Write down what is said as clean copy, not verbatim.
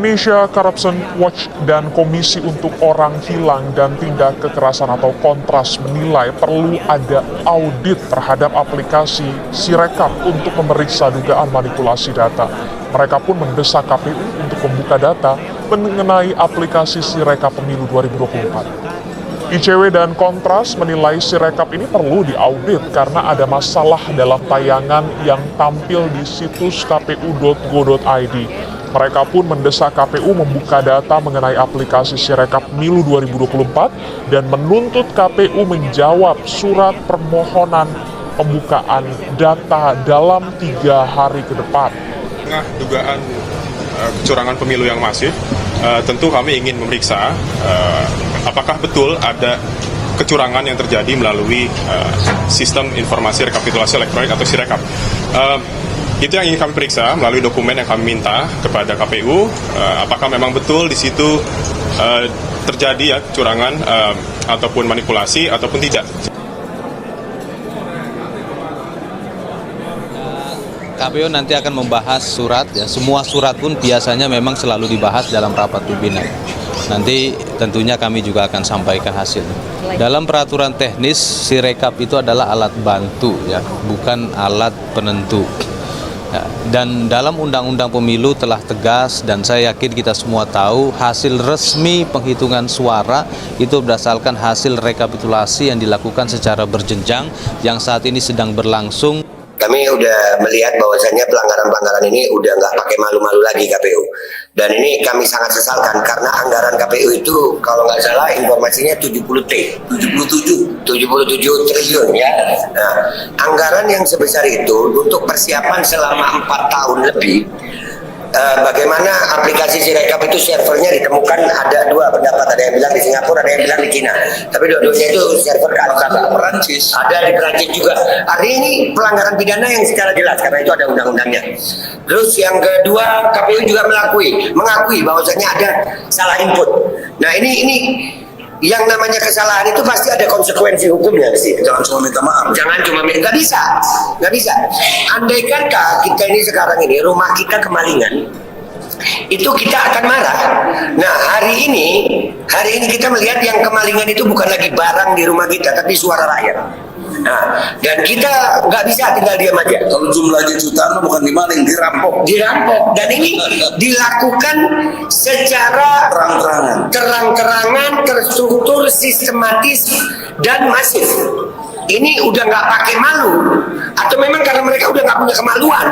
Indonesia Corruption Watch dan Komisi untuk Orang Hilang dan Tindak Kekerasan atau Kontras menilai perlu ada audit terhadap aplikasi Sirekap untuk memeriksa dugaan manipulasi data. Mereka pun mendesak KPU untuk membuka data mengenai aplikasi Sirekap Pemilu 2024. ICW dan Kontras menilai Sirekap ini perlu diaudit karena ada masalah dalam tayangan yang tampil di situs kpu.go.id. Mereka pun mendesak KPU membuka data mengenai aplikasi Sirekap Pemilu 2024 dan menuntut KPU menjawab surat permohonan pembukaan data dalam 3 hari ke depan. Tengah dugaan kecurangan pemilu yang masif, tentu kami ingin memeriksa apakah betul ada kecurangan yang terjadi melalui sistem informasi rekapitulasi elektronik atau Sirekap. Itu yang ingin kami periksa melalui dokumen yang kami minta kepada KPU, apakah memang betul di situ terjadi ya kecurangan ataupun manipulasi ataupun tidak. KPU nanti akan membahas surat, ya semua surat pun biasanya memang selalu dibahas dalam rapat pimpinan. Nanti tentunya kami juga akan sampaikan hasil. Dalam peraturan teknis, Sirekap itu adalah alat bantu, ya, bukan alat penentu. Ya, dan dalam Undang-Undang Pemilu telah tegas dan saya yakin kita semua tahu hasil resmi penghitungan suara itu berdasarkan hasil rekapitulasi yang dilakukan secara berjenjang yang saat ini sedang berlangsung. Kami udah melihat bahwasannya pelanggaran-pelanggaran ini udah nggak pakai malu-malu lagi KPU. Dan ini kami sangat sesalkan karena anggaran KPU itu kalau nggak salah informasinya 77 triliun ya. Nah, anggaran yang sebesar itu untuk persiapan selama 4 tahun lebih. Bagaimana aplikasi Sirekap itu servernya ditemukan ada 2 pendapat, ada yang bilang di Singapura, ada yang bilang di Cina, tapi dua-duanya itu server ada Perancis, ada di Perancis juga. Artinya ini pelanggaran pidana yang secara jelas karena itu ada undang-undangnya. Terus yang kedua, KPU juga mengakui bahwasanya ada salah input. Nah ini yang namanya kesalahan itu pasti ada konsekuensi hukumnya sih. Jangan cuma minta maaf. Jangan cuma minta, nggak bisa. Andai kata kita ini sekarang ini rumah kita kemalingan, itu kita akan marah. Nah hari ini kita melihat yang kemalingan itu bukan lagi barang di rumah kita, tapi suara rakyat. Nah, dan kita nggak bisa tinggal diam aja. Kalau jumlahnya jutaan bukan dimaling, dirampok. Dan ini dilakukan secara terang-terangan, terstruktur, sistematis, dan masif. Ini udah nggak pakai malu, atau memang karena mereka udah nggak punya kemaluan.